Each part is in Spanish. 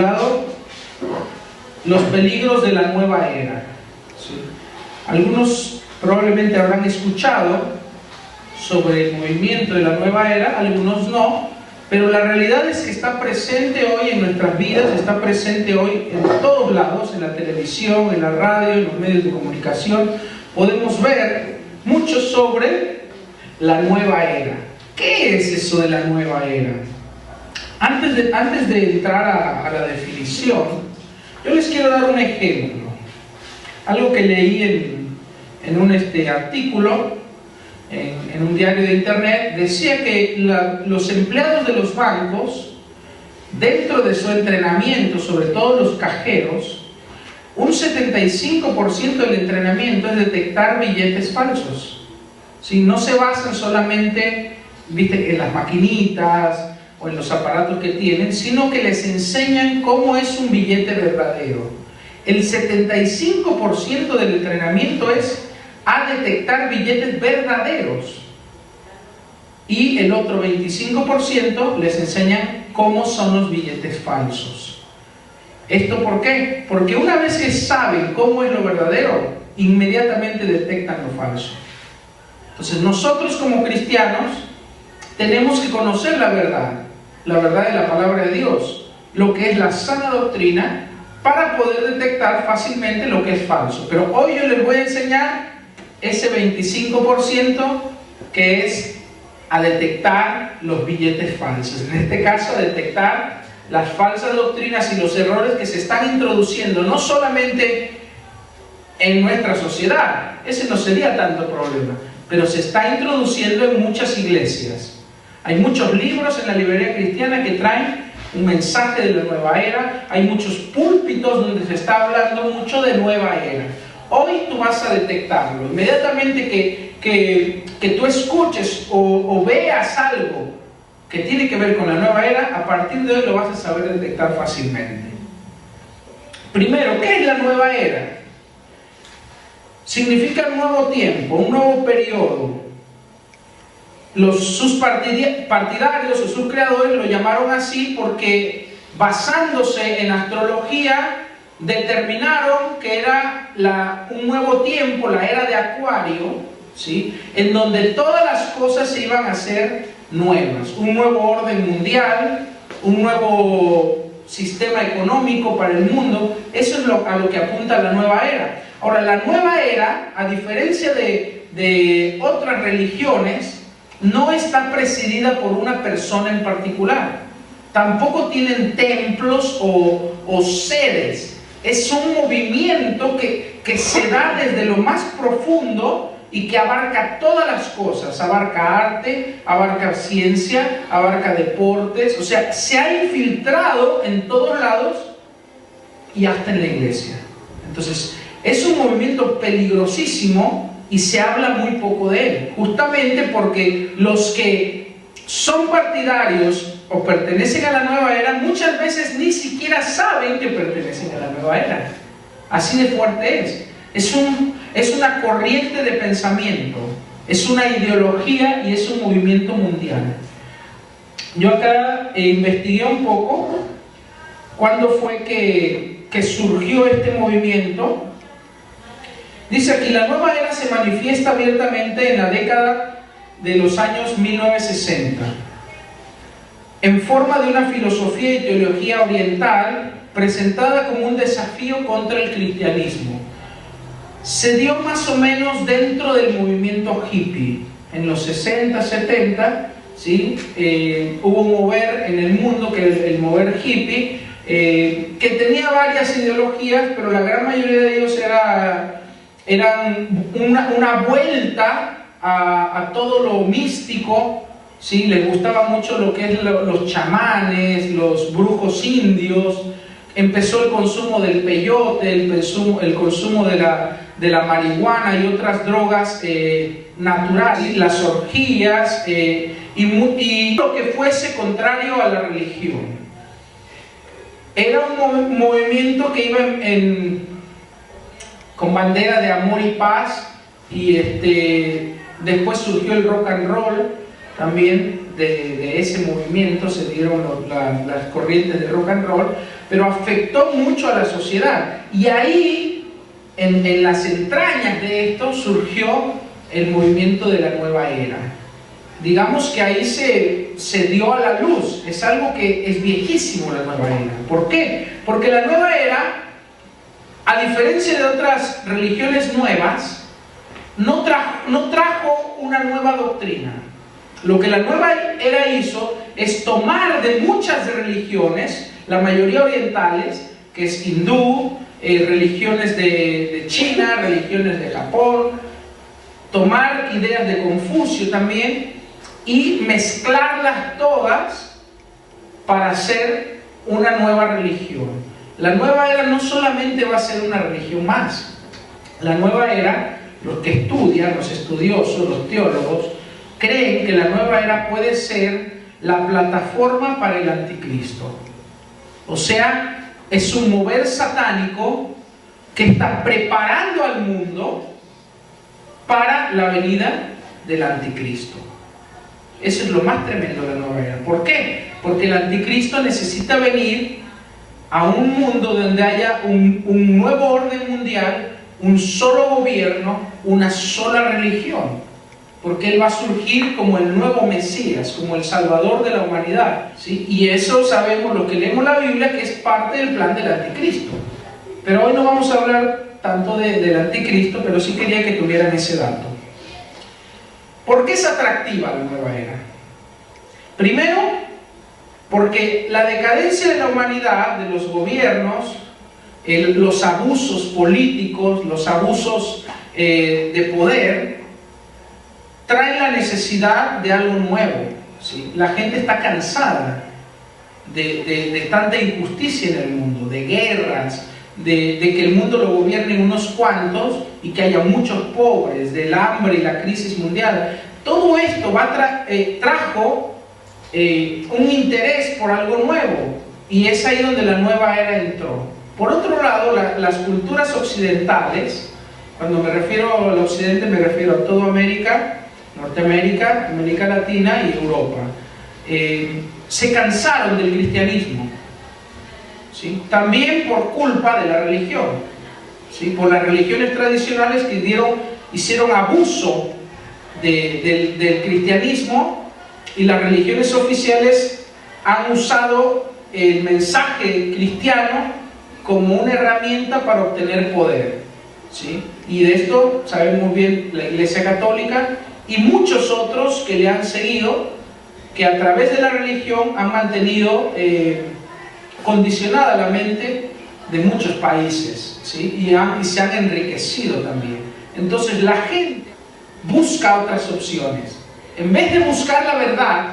titulado Los peligros de la nueva era. ¿Sí? Algunos probablemente habrán escuchado sobre el movimiento de la nueva era, algunos no, pero la realidad es que está presente hoy en nuestras vidas, está presente hoy en todos lados, en la televisión, en la radio, en los medios de comunicación. Podemos ver mucho sobre la nueva era. ¿Qué es eso de la nueva era? Antes de entrar a la definición, yo les quiero dar un ejemplo. Algo que leí en un artículo, en un diario de internet, decía que los empleados de los bancos, dentro de su entrenamiento, sobre todo los cajeros, un 75% del entrenamiento es detectar billetes falsos. ¿Sí? No se basan solamente, en las maquinitas o en los aparatos que tienen, sino que les enseñan cómo es un billete verdadero. El 75% del entrenamiento es a detectar billetes verdaderos, y el otro 25% les enseñan cómo son los billetes falsos. ¿Esto por qué? Porque una vez que saben cómo es lo verdadero, inmediatamente detectan lo falso. Entonces nosotros como cristianos tenemos que conocer la verdad de la palabra de Dios, lo que es la sana doctrina, para poder detectar fácilmente lo que es falso. Pero hoy yo les voy a enseñar ese 25% que es a detectar los billetes falsos. En este caso, a detectar las falsas doctrinas y los errores que se están introduciendo, no solamente en nuestra sociedad, ese no sería tanto problema, pero se está introduciendo en muchas iglesias. Hay muchos libros en la librería cristiana que traen un mensaje de la nueva era, hay muchos púlpitos donde se está hablando mucho de nueva era. Hoy tú vas a detectarlo. Inmediatamente que tú escuches o veas algo que tiene que ver con la nueva era, a partir de hoy lo vas a saber detectar fácilmente. Primero, ¿qué es la nueva era? Significa un nuevo tiempo, un nuevo periodo. Sus partidarios o sus creadores lo llamaron así porque, basándose en la astrología, determinaron que era un nuevo tiempo, la era de Acuario, ¿sí? En donde todas las cosas se iban a hacer nuevas, un nuevo orden mundial, un nuevo sistema económico para el mundo. Eso es a lo que apunta la nueva era. Ahora, la nueva era, a diferencia de otras religiones, no está presidida por una persona en particular. Tampoco tienen templos o sedes. Es un movimiento que se da desde lo más profundo y que abarca todas las cosas. Abarca arte, abarca ciencia, abarca deportes. O sea, se ha infiltrado en todos lados y hasta en la iglesia. Entonces, es un movimiento peligrosísimo y se habla muy poco de él, justamente porque los que son partidarios o pertenecen a la nueva era muchas veces ni siquiera saben que pertenecen a la nueva era. Así de fuerte es. Es una corriente de pensamiento, es una ideología y es un movimiento mundial. Yo acá investigué un poco cuándo fue que surgió este movimiento. Dice aquí, la nueva era se manifiesta abiertamente en la década de los años 1960, en forma de una filosofía y teología oriental presentada como un desafío contra el cristianismo. Se dio más o menos dentro del movimiento hippie, en los 60, 70, ¿sí? Hubo un mover en el mundo, que es el mover hippie, que tenía varias ideologías, pero la gran mayoría de ellos eran una vuelta a todo lo místico, ¿sí? Les gustaba mucho lo que es los chamanes, los brujos indios. Empezó el consumo del peyote, el consumo de la marihuana y otras drogas naturales, las orgías y lo que fuese contrario a la religión. Era un movimiento que iba con bandera de amor y paz, y después surgió el rock and roll. También de ese movimiento se dieron las corrientes de rock and roll, pero afectó mucho a la sociedad. Y ahí, en las entrañas de esto, surgió el movimiento de la nueva era. Digamos que ahí se dio a la luz. Es algo que es viejísimo, la nueva era. ¿Por qué? Porque la nueva era, a diferencia de otras religiones nuevas, no trajo una nueva doctrina. Lo que la nueva era hizo es tomar de muchas religiones, la mayoría orientales, que es hindú, religiones de China, religiones de Japón, tomar ideas de Confucio también y mezclarlas todas para hacer una nueva religión. La nueva era no solamente va a ser una religión más. La nueva era, los que estudian, los estudiosos, los teólogos, creen que la nueva era puede ser la plataforma para el anticristo. O sea, es un mover satánico que está preparando al mundo para la venida del anticristo. Eso es lo más tremendo de la nueva era. ¿Por qué? Porque el anticristo necesita venir a un mundo donde haya un nuevo orden mundial, un solo gobierno, una sola religión. Porque él va a surgir como el nuevo Mesías, como el Salvador de la humanidad, ¿sí? Y eso sabemos, lo que leemos la Biblia, que es parte del plan del anticristo. Pero hoy no vamos a hablar tanto del anticristo, pero sí quería que tuvieran ese dato. ¿Por qué es atractiva la nueva era? Primero, porque la decadencia de la humanidad, de los gobiernos, los abusos políticos, los abusos de poder, traen la necesidad de algo nuevo, ¿sí? La gente está cansada de tanta injusticia en el mundo, de guerras, de que el mundo lo gobiernen unos cuantos y que haya muchos pobres, del hambre y la crisis mundial. Todo esto trajo un interés por algo nuevo, y es ahí donde la nueva era entró. Por otro lado, las culturas occidentales, cuando me refiero al occidente me refiero a toda América, Norteamérica, América Latina y Europa, se cansaron del cristianismo, ¿sí? También por culpa de la religión, ¿sí? Por las religiones tradicionales que hicieron abuso del cristianismo, y las religiones oficiales han usado el mensaje cristiano como una herramienta para obtener poder, ¿sí? Y de esto sabemos bien la Iglesia Católica y muchos otros que le han seguido, que a través de la religión han mantenido condicionada la mente de muchos países, ¿sí? y se han enriquecido también. Entonces la gente busca otras opciones. En vez de buscar la verdad,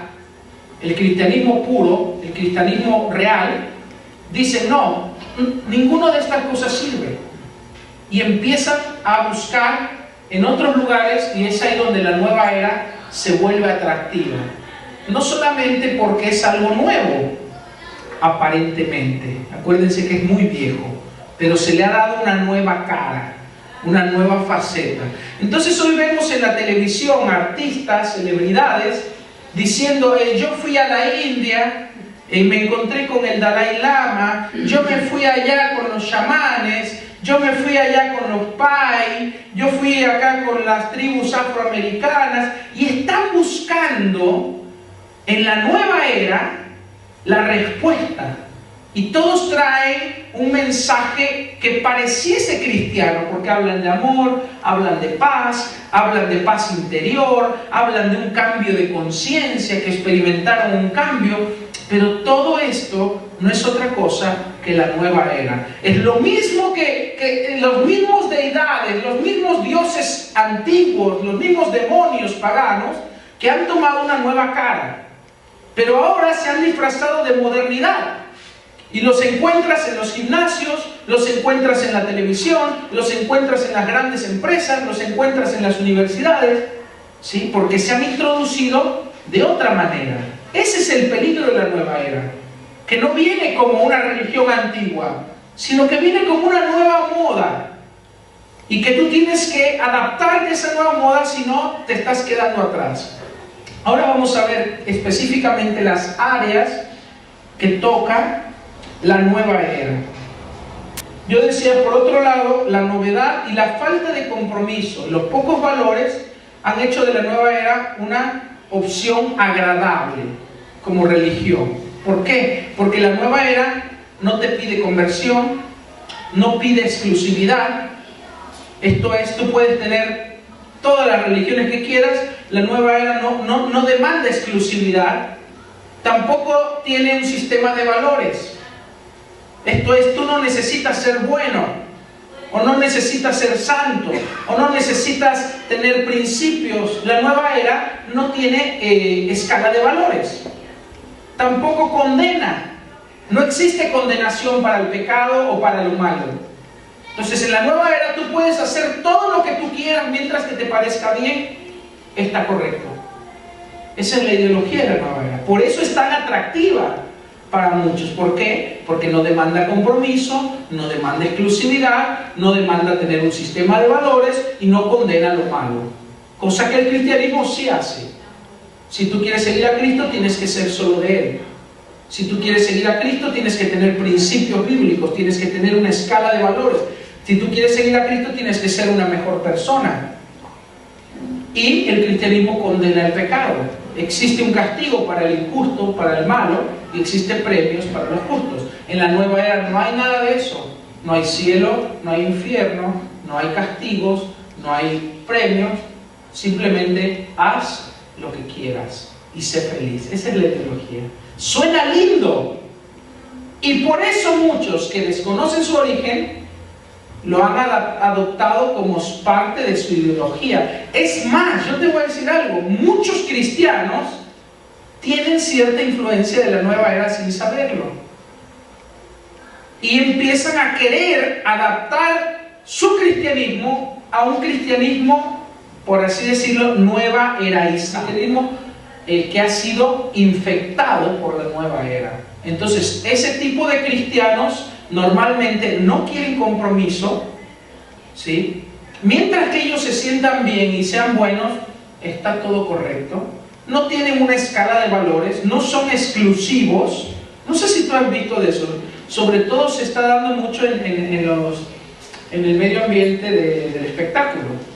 el cristianismo puro, el cristianismo real, dicen no, ninguna de estas cosas sirve. Y empiezan a buscar en otros lugares, y es ahí donde la nueva era se vuelve atractiva. No solamente porque es algo nuevo, aparentemente, acuérdense que es muy viejo, pero se le ha dado una nueva cara, una nueva faceta. Entonces hoy vemos en la televisión artistas, celebridades, diciendo, yo fui a la India, me encontré con el Dalai Lama, yo me fui allá con los chamanes, yo me fui allá con los Pai, yo fui acá con las tribus afroamericanas, y están buscando en la nueva era la respuesta. Y todos traen un mensaje que pareciese cristiano, porque hablan de amor, hablan de paz interior, hablan de un cambio de conciencia, que experimentaron un cambio. Pero todo esto no es otra cosa que la nueva era. Es lo mismo que los mismos deidades, los mismos dioses antiguos, los mismos demonios paganos, que han tomado una nueva cara. Pero ahora se han disfrazado de modernidad. Y los encuentras en los gimnasios, los encuentras en la televisión, los encuentras en las grandes empresas, los encuentras en las universidades, ¿sí? Porque se han introducido de otra manera. Ese es el peligro de la nueva era, que no viene como una religión antigua, sino que viene como una nueva moda, y que tú tienes que adaptarte a esa nueva moda, si no te estás quedando atrás. Ahora vamos a ver específicamente las áreas que toca la nueva era. Yo decía, por otro lado, la novedad y la falta de compromiso, los pocos valores han hecho de la nueva era una opción agradable como religión. ¿Por qué? Porque la nueva era no te pide conversión, no pide exclusividad. Esto es, tú puedes tener todas las religiones que quieras, la nueva era no demanda exclusividad, tampoco tiene un sistema de valores. Esto es, tú no necesitas ser bueno, o no necesitas ser santo, o no necesitas tener principios. La nueva era no tiene escala de valores. Tampoco condena. No existe condenación para el pecado o para lo malo. Entonces, en la nueva era tú puedes hacer todo lo que tú quieras mientras que te parezca bien, está correcto. Esa es la ideología de la nueva era. Por eso es tan atractiva para muchos. ¿Por qué? Porque no demanda compromiso, no demanda exclusividad, no demanda tener un sistema de valores y no condena lo malo. Cosa que el cristianismo sí hace. Si tú quieres seguir a Cristo, tienes que ser solo de Él. Si tú quieres seguir a Cristo, tienes que tener principios bíblicos, tienes que tener una escala de valores. Si tú quieres seguir a Cristo, tienes que ser una mejor persona. Y el cristianismo condena el pecado. Existe un castigo para el injusto, para el malo, y existen premios para los justos. En la nueva era no hay nada de eso. No hay cielo, no hay infierno, no hay castigos, no hay premios. Simplemente haz lo que quieras y sé feliz. Esa es la ideología. Suena lindo, y por eso muchos que desconocen su origen lo han adoptado como parte de su ideología. Es más, yo te voy a decir algo, muchos cristianos tienen cierta influencia de la nueva era sin saberlo, y empiezan a querer adaptar su cristianismo a un cristianismo, por así decirlo, nueva eraísta, cristianismo que ha sido infectado por la nueva era. Entonces, ese tipo de cristianos normalmente no quieren compromiso, ¿sí? Mientras que ellos se sientan bien y sean buenos, está todo correcto. No tienen una escala de valores, no son exclusivos. No sé si tú has visto de eso. Sobre todo se está dando mucho en el medio ambiente del espectáculo.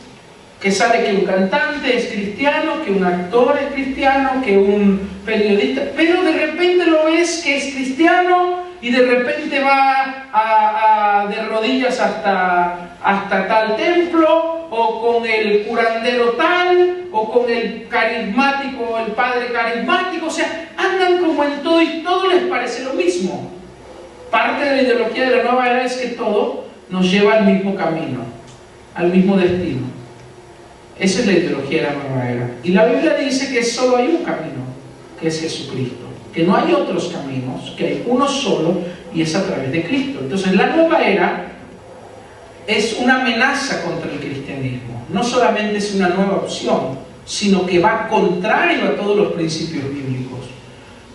Que sale que un cantante es cristiano, que un actor es cristiano, que un periodista, pero de repente lo ves que es cristiano y de repente va de rodillas hasta tal templo, o con el curandero tal, o con el carismático, el padre carismático. O sea, andan como en todo y todo les parece lo mismo. Parte de la ideología de la nueva era es que todo nos lleva al mismo camino, al mismo destino. Esa es la ideología de la nueva era. Y la Biblia dice que solo hay un camino, que es Jesucristo. Que no hay otros caminos, que hay uno solo, y es a través de Cristo. Entonces, la nueva era es una amenaza contra el cristianismo. No solamente es una nueva opción, sino que va contrario a todos los principios bíblicos.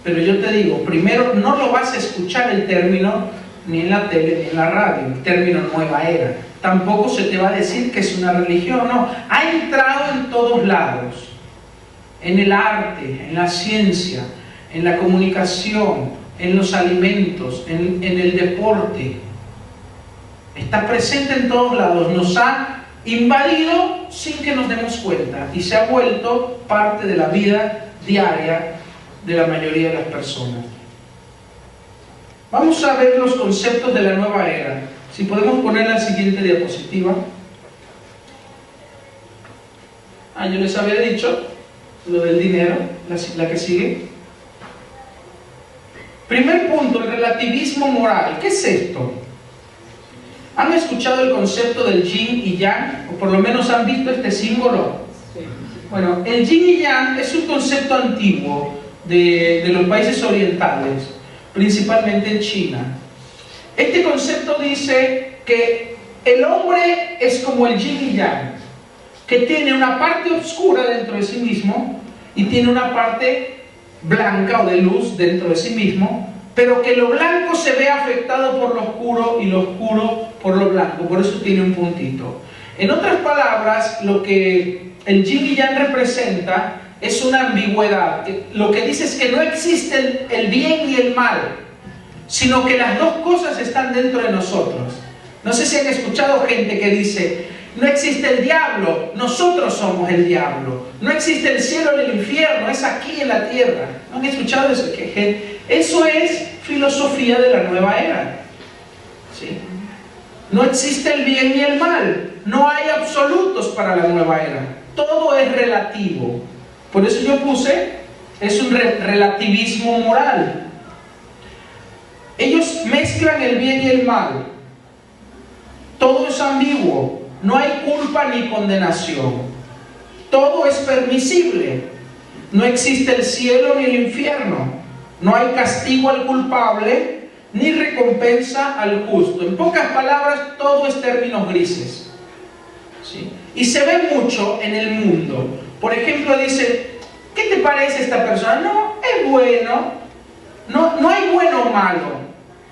Pero yo te digo, primero, no lo vas a escuchar el término ni en la tele ni en la radio, el término nueva era. Tampoco se te va a decir que es una religión, no. Ha entrado en todos lados, en el arte, en la ciencia, en la comunicación, en los alimentos, en el deporte. Está presente en todos lados, nos ha invadido sin que nos demos cuenta y se ha vuelto parte de la vida diaria de la mayoría de las personas. Vamos a ver los conceptos de la nueva era. Si podemos poner la siguiente diapositiva. Yo les había dicho lo del dinero, la que sigue. Primer punto, el relativismo moral. ¿Qué es esto? ¿Han escuchado el concepto del yin y yang? O por lo menos han visto este símbolo. Bueno, el yin y yang es un concepto antiguo de los países orientales, principalmente en China. Este concepto dice que el hombre es como el yin y yang, que tiene una parte oscura dentro de sí mismo y tiene una parte blanca o de luz dentro de sí mismo, pero que lo blanco se ve afectado por lo oscuro y lo oscuro por lo blanco, por eso tiene un puntito. En otras palabras, lo que el yin y yang representa es una ambigüedad. Lo que dice es que no existe el bien y el mal, sino que las dos cosas están dentro de nosotros. No sé si han escuchado gente que dice, no existe el diablo, nosotros somos el diablo. No existe el cielo ni el infierno, es aquí en la tierra. ¿No han escuchado eso? Eso es filosofía de la nueva era. ¿Sí? No existe el bien ni el mal. No hay absolutos para la nueva era. Todo es relativo. Por eso yo puse, es un relativismo moral. Ellos mezclan el bien y el mal. Todo es ambiguo. No hay culpa ni condenación. Todo es permisible. No existe el cielo ni el infierno. No hay castigo al culpable ni recompensa al justo. En pocas palabras, todo es términos grises. ¿Sí? Y se ve mucho en el mundo. Por ejemplo, dice, ¿qué te parece esta persona? No, es bueno. No hay bueno o malo.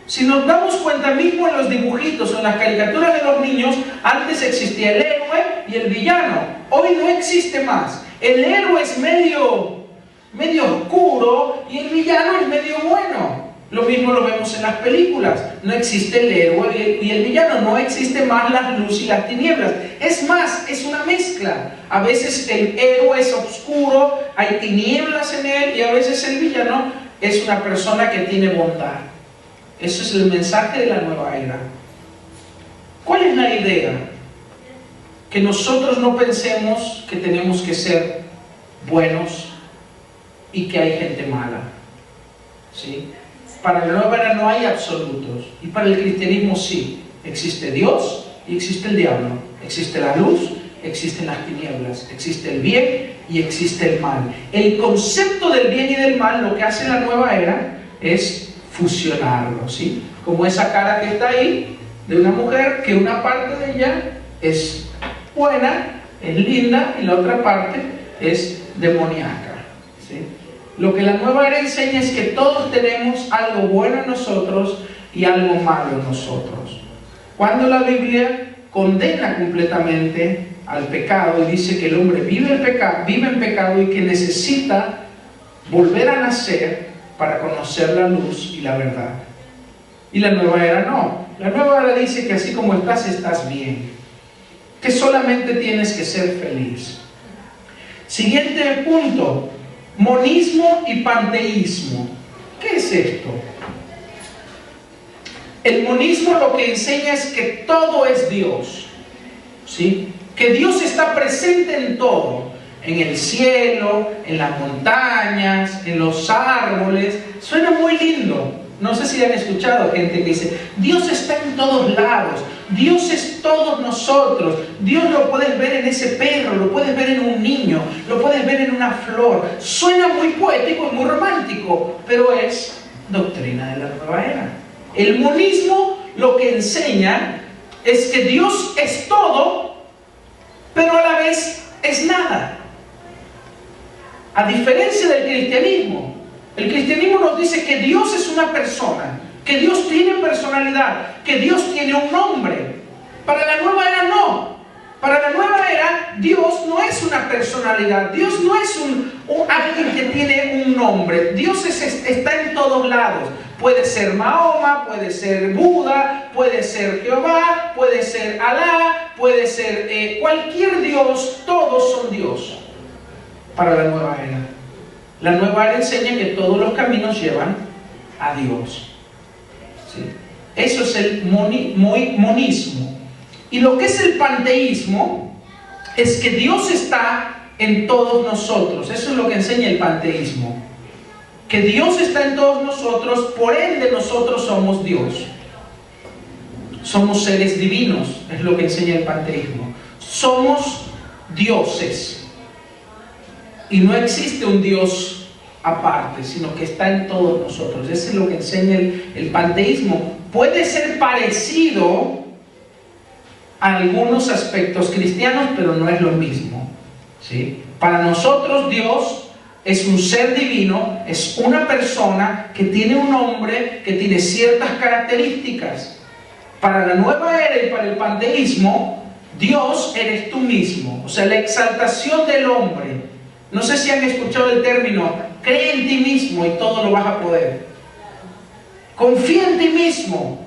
Si nos damos cuenta mismo en los dibujitos o en las caricaturas de los niños, antes existía el héroe y el villano. Hoy no existe más. El héroe es medio oscuro y el villano es medio bueno. Lo mismo lo vemos en las películas. No existe el héroe y el villano. No existe más la luz y las tinieblas. Es más, es una mezcla. A veces el héroe es oscuro, hay tinieblas en él, y a veces el villano es una persona que tiene bondad. Eso es el mensaje de la nueva era. ¿Cuál es la idea? Que nosotros no pensemos que tenemos que ser buenos y que hay gente mala. ¿Sí? Para la nueva era no hay absolutos, y para el cristianismo sí. Existe Dios y existe el diablo. Existe la luz, existen las tinieblas. Existe el bien y existe el mal. El concepto del bien y del mal, lo que hace la nueva era es fusionarlo, ¿sí? Como esa cara que está ahí, de una mujer, que una parte de ella es buena, es linda, y la otra parte es demoníaca, ¿sí? Lo que la nueva era enseña es que todos tenemos algo bueno en nosotros y algo malo en nosotros. Cuando la Biblia condena completamente al pecado y dice que el hombre vive en pecado y que necesita volver a nacer para conocer la luz y la verdad. Y la nueva era no. La nueva era dice que así como estás, estás bien. Que solamente tienes que ser feliz. Siguiente punto. Monismo y panteísmo. ¿Qué es esto? El monismo lo que enseña es que todo es Dios. ¿Sí? Que Dios está presente en todo. En el cielo, en las montañas, en los árboles. Suena muy lindo. No sé si han escuchado gente que dice, Dios está en todos lados, Dios es todos nosotros. Dios lo puedes ver en ese perro, lo puedes ver en un niño, lo puedes ver en una flor. Suena muy poético y muy romántico, pero es doctrina de la nueva era. El monismo lo que enseña es que Dios es todo, pero a la vez es nada. A diferencia del cristianismo, el cristianismo nos dice que Dios es una persona, que Dios tiene personalidad, que Dios tiene un nombre. Para la nueva era no. Para la nueva era, Dios no es una personalidad, Dios no es alguien que tiene un nombre. Dios está en todos lados. Puede ser Mahoma, puede ser Buda, puede ser Jehová, puede ser Alá, puede ser cualquier Dios, todos son Dios. Para la nueva era. La nueva era enseña que todos los caminos llevan a Dios. ¿Sí? Eso es el monismo. Y lo que es el panteísmo es que Dios está en todos nosotros. Eso es lo que enseña el panteísmo. Que Dios está en todos nosotros, por ende nosotros somos Dios. Somos seres divinos, es lo que enseña el panteísmo. Somos dioses. Y no existe un Dios aparte, sino que está en todos nosotros. Eso es lo que enseña el panteísmo. Puede ser parecido a algunos aspectos cristianos, pero no es lo mismo. ¿Sí? Para nosotros Dios es un ser divino, es una persona que tiene un nombre, que tiene ciertas características. Para la nueva era y para el panteísmo, Dios eres tú mismo. O sea, la exaltación del hombre. No sé si han escuchado el término, cree en ti mismo y todo lo vas a poder. confía en ti mismo.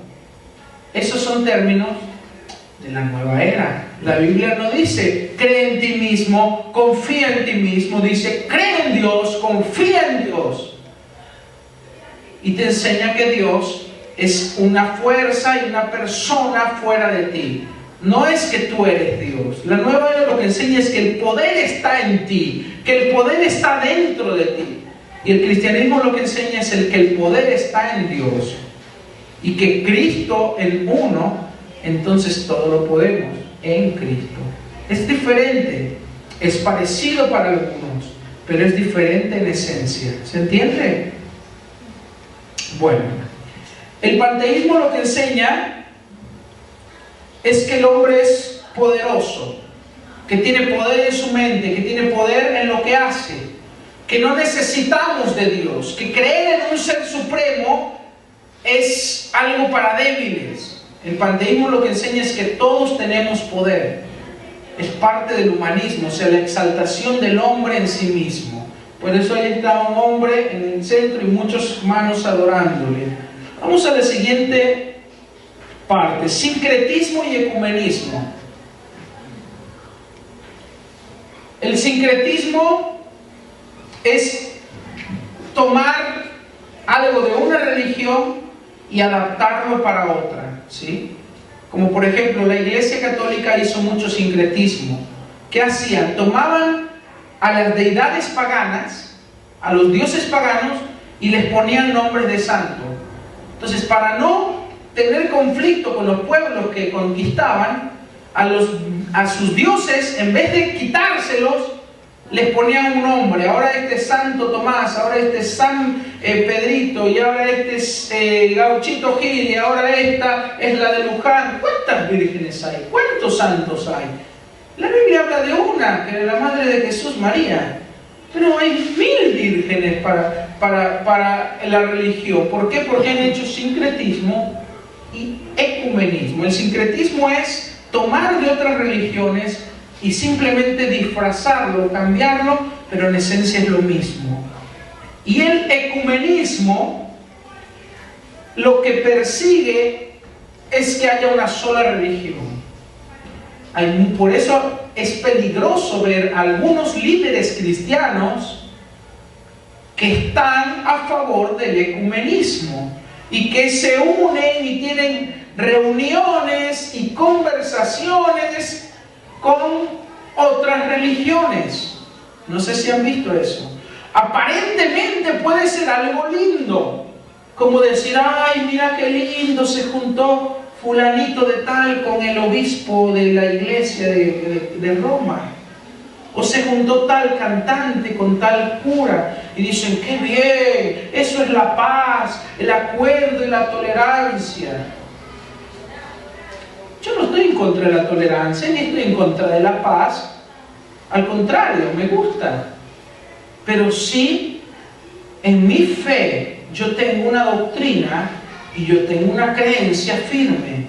Esos son términos de la nueva era. La Biblia no dice, cree en ti mismo, confía en ti mismo. Dice, cree en Dios, confía en Dios. Y te enseña que Dios es una fuerza y una persona fuera de ti. No es que tú eres Dios. La nueva era lo que enseña es que el poder está en ti, que el poder está dentro de ti. Y el cristianismo lo que enseña es que el poder está en Dios. Y que Cristo en uno, entonces todo lo podemos en Cristo. Es diferente, es parecido para algunos, pero es diferente en esencia. ¿Se entiende? Bueno, el panteísmo lo que enseña es que el hombre es poderoso, que tiene poder en su mente, que tiene poder en lo que hace, que no necesitamos de Dios, que creer en un ser supremo es algo para débiles. El panteísmo lo que enseña es que todos tenemos poder. Es parte del humanismo, o sea, la exaltación del hombre en sí mismo. Por eso ahí está un hombre en el centro y muchos manos adorándole. Vamos a la siguiente parte: sincretismo y ecumenismo. El sincretismo es tomar algo de una religión y adaptarlo para otra, ¿sí? Como por ejemplo, la Iglesia Católica hizo mucho sincretismo. ¿Qué hacían? Tomaban a las deidades paganas, a los dioses paganos, y les ponían nombres de santo. Entonces, para no tener conflicto con los pueblos que conquistaban, a sus dioses, en vez de quitárselos, les ponían un nombre. Ahora este es Santo Tomás, ahora este es San Pedrito, y ahora este es Gauchito Gil, y ahora esta es la de Luján. ¿Cuántas vírgenes hay? ¿Cuántos santos hay? La Biblia habla de una, que es la madre de Jesús, María. Pero hay 1000 vírgenes para la religión. ¿Por qué? Porque han hecho sincretismo y ecumenismo. El sincretismo es tomar de otras religiones y simplemente disfrazarlo, cambiarlo, pero en esencia es lo mismo. Y el ecumenismo lo que persigue es que haya una sola religión. Por eso es peligroso ver a algunos líderes cristianos que están a favor del ecumenismo y que se unen y tienen reuniones y conversaciones con otras religiones. No sé si han visto eso. Aparentemente puede ser algo lindo, como decir, ay, mira qué lindo, se juntó fulanito de tal con el obispo de la iglesia de Roma, o se juntó tal cantante con tal cura, y dicen, qué bien, eso es la paz, el acuerdo y la tolerancia. Yo no estoy en contra de la tolerancia, ni estoy en contra de la paz. Al contrario, me gusta. Pero sí, en mi fe, yo tengo una doctrina y yo tengo una creencia firme.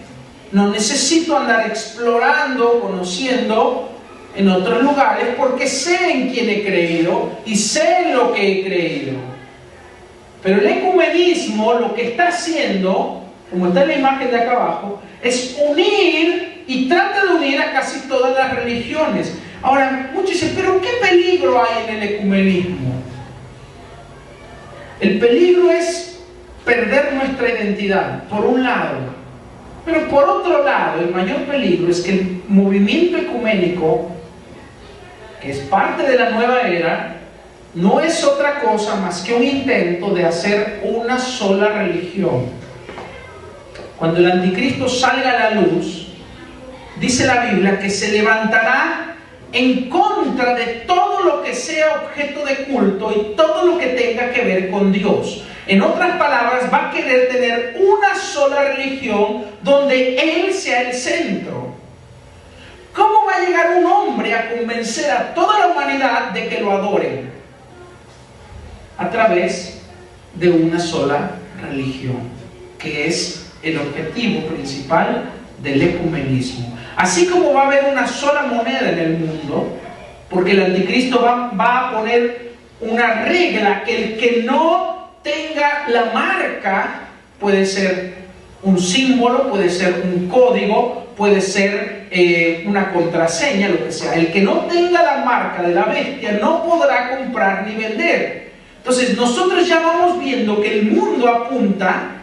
No necesito andar explorando, conociendo en otros lugares, porque sé en quién he creído y sé en lo que he creído. Pero el ecumenismo lo que está haciendo, como está en la imagen de acá abajo, es unir, y trata de unir a casi todas las religiones. Ahora, muchos dicen, pero ¿qué peligro hay en el ecumenismo? El peligro es perder nuestra identidad, por un lado. Pero por otro lado, el mayor peligro es que el movimiento ecuménico, que es parte de la nueva era, no es otra cosa más que un intento de hacer una sola religión. Cuando el anticristo salga a la luz, dice la Biblia que se levantará en contra de todo lo que sea objeto de culto y todo lo que tenga que ver con Dios. En otras palabras, va a querer tener una sola religión donde Él sea el centro. ¿Cómo va a llegar un hombre a convencer a toda la humanidad de que lo adoren? A través de una sola religión, que es el objetivo principal del ecumenismo. Así como va a haber una sola moneda en el mundo, porque el anticristo va a poner una regla, que el que no tenga la marca puede ser un símbolo, puede ser un código, puede ser una contraseña, lo que sea. El que no tenga la marca de la bestia no podrá comprar ni vender. Entonces nosotros ya vamos viendo que el mundo apunta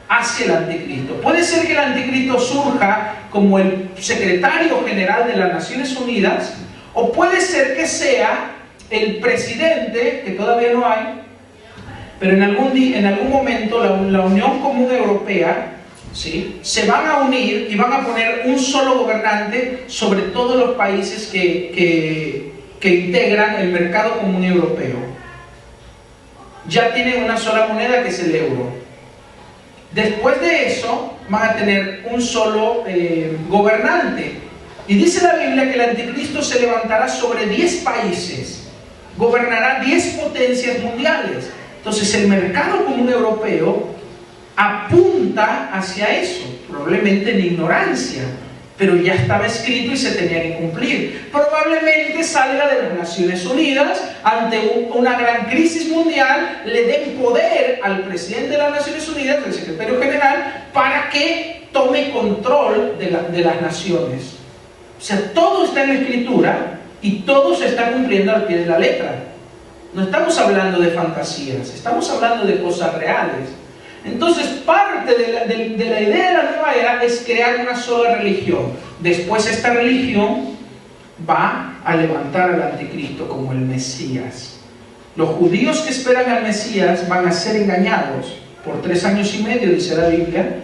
hacia el anticristo. Puede ser que el anticristo surja como el secretario general de las Naciones Unidas, o puede ser que sea el presidente, que todavía no hay, pero en algún momento la Unión Común Europea, ¿sí?, se van a unir y van a poner un solo gobernante sobre todos los países que integran el mercado común europeo. Ya tienen una sola moneda, que es el euro. Después de eso van a tener un solo gobernante. Y dice la Biblia que el anticristo se levantará sobre 10 países, gobernará 10 potencias mundiales. Entonces el mercado común europeo apunta hacia eso, probablemente en ignorancia, pero ya estaba escrito y se tenía que cumplir. Probablemente salga de las Naciones Unidas, ante una gran crisis mundial, le den poder al presidente de las Naciones Unidas, al secretario general, para que tome control de las naciones. O sea, todo está en la Escritura y todo se está cumpliendo al pie de la letra. No estamos hablando de fantasías, estamos hablando de cosas reales. Entonces, parte de la idea de la nueva era es crear una sola religión. Después esta religión va a levantar al anticristo como el Mesías. Los judíos que esperan al Mesías van a ser engañados por 3 años y medio, dice la Biblia.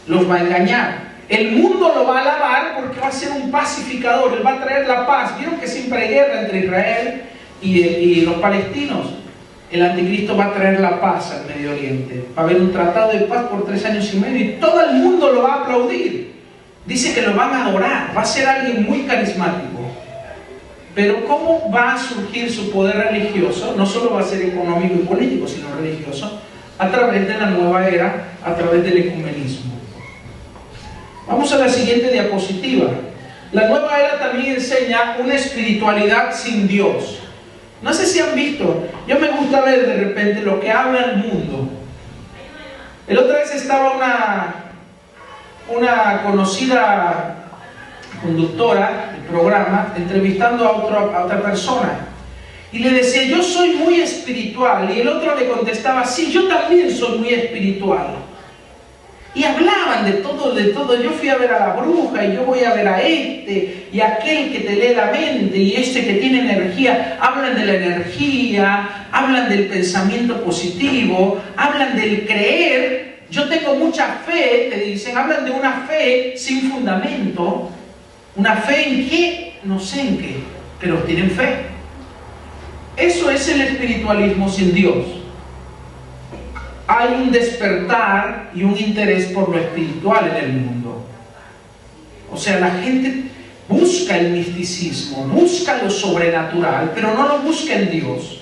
Los va a engañar. El mundo lo va a alabar porque va a ser un pacificador. Él va a traer la paz. Vieron que siempre hay guerra entre Israel y los palestinos. El anticristo va a traer la paz al Medio Oriente. Va a haber un tratado de paz por 3 años y medio y todo el mundo lo va a aplaudir. Dice que lo van a adorar. Va a ser alguien muy carismático. Pero ¿cómo va a surgir su poder religioso? No solo va a ser económico y político, sino religioso, a través de la nueva era, a través del ecumenismo. Vamos a la siguiente diapositiva. La nueva era también enseña una espiritualidad sin Dios. No sé si han visto, yo me gusta ver de repente lo que habla el mundo. El otra vez estaba una conocida conductora del programa entrevistando a otra persona. Y le decía, yo soy muy espiritual. Y el otro le contestaba, sí, yo también soy muy espiritual. Y hablaban de todo. Yo fui a ver a la bruja y yo voy a ver a este y aquel que te lee la mente y este que tiene energía. Hablan de la energía, hablan del pensamiento positivo, hablan del creer. Yo tengo mucha fe, te dicen, hablan de una fe sin fundamento. ¿Una fe en qué? No sé en qué, pero tienen fe. Eso es el espiritualismo sin Dios. Hay un despertar y un interés por lo espiritual en el mundo. O sea, la gente busca el misticismo, busca lo sobrenatural, pero no lo busca en Dios.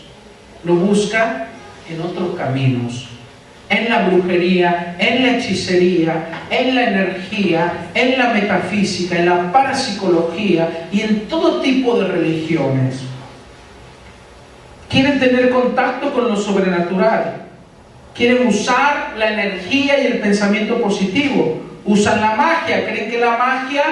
Lo busca en otros caminos. En la brujería, en la hechicería, en la energía, en la metafísica, en la parapsicología y en todo tipo de religiones. Quieren tener contacto con lo sobrenatural. Quieren usar la energía y el pensamiento positivo. Usan la magia, creen que la magia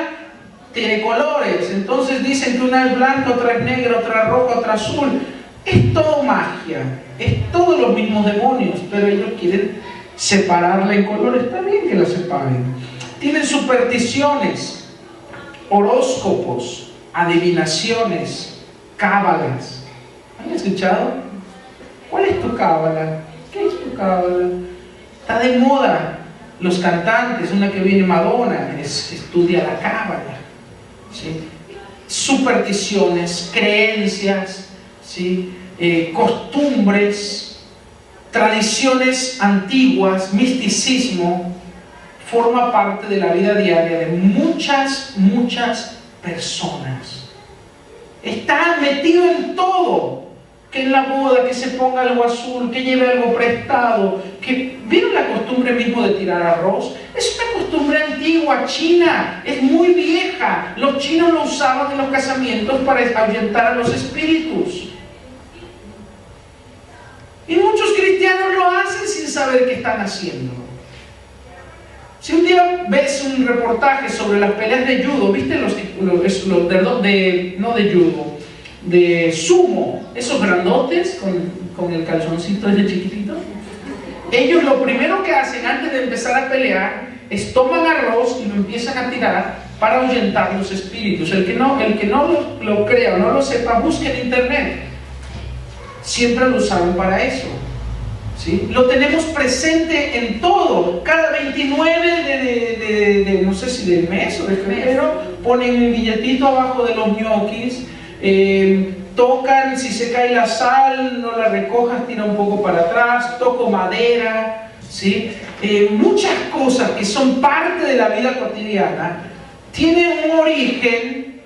tiene colores. Entonces dicen que una es blanca, otra es negra, otra es roja, otra azul. Es todo magia, es todos los mismos demonios, pero ellos quieren separarla en colores. Está bien que la separen. Tienen supersticiones, horóscopos, adivinaciones, cábalas. ¿Han escuchado? ¿Cuál es tu cábala? ¿Qué es tu cábala? Está de moda. Los cantantes, una que viene Madonna, estudia la cábala. ¿Sí? Supersticiones, creencias, ¿sí? Costumbres, tradiciones antiguas, misticismo, forma parte de la vida diaria de muchas personas. Está metido en todo. Que en la boda, que se ponga algo azul, que lleve algo prestado, que ¿vieron la costumbre mismo de tirar arroz? Es una costumbre antigua, china, es muy vieja. Los chinos lo usaban en los casamientos para ahuyentar a los espíritus. Y muchos cristianos lo hacen sin saber qué están haciendo. Si un día ves un reportaje sobre las peleas de judo, ¿viste no de judo, de sumo, esos grandotes con el calzoncito ese chiquitito? Ellos lo primero que hacen antes de empezar a pelear es toman arroz y lo empiezan a tirar para ahuyentar los espíritus. El que no lo crea o no lo sepa, busque en internet. Siempre lo usaron para eso. ¿Sí? Lo tenemos presente en todo. Cada 29 no sé si del mes o de febrero, ponen un billetito abajo de los ñoquis, tocan, si se cae la sal, no la recojas, tira un poco para atrás, toco madera, ¿sí? Muchas cosas que son parte de la vida cotidiana tienen un origen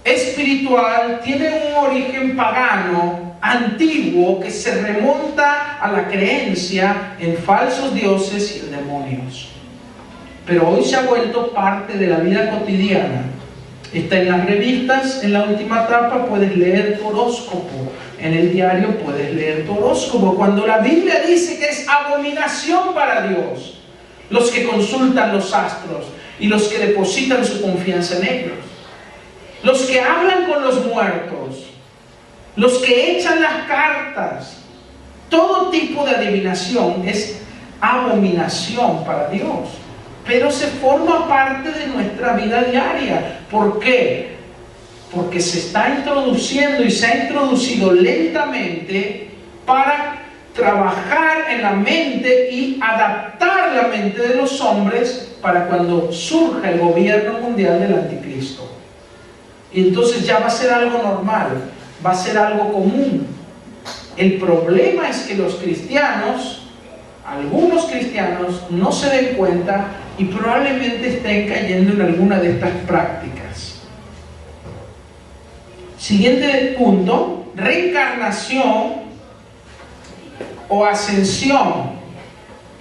espiritual, tienen un origen pagano, antiguo, que se remonta a la creencia en falsos dioses y en demonios. Pero hoy se ha vuelto parte de la vida cotidiana. Está en las revistas, en la última etapa puedes leer tu horóscopo, en el diario puedes leer tu horóscopo, cuando la Biblia dice que es abominación para Dios los que consultan los astros y los que depositan su confianza en ellos, los que hablan con los muertos, los que echan las cartas. Todo tipo de adivinación es abominación para Dios, pero se forma parte de nuestra vida diaria. ¿Por qué? Porque se está introduciendo y se ha introducido lentamente para trabajar en la mente y adaptar la mente de los hombres para cuando surja el gobierno mundial del anticristo. Y entonces ya va a ser algo normal, va a ser algo común. El problema es que los cristianos, algunos cristianos, no se den cuenta y probablemente estén cayendo en alguna de estas prácticas. Siguiente punto: reencarnación o ascensión,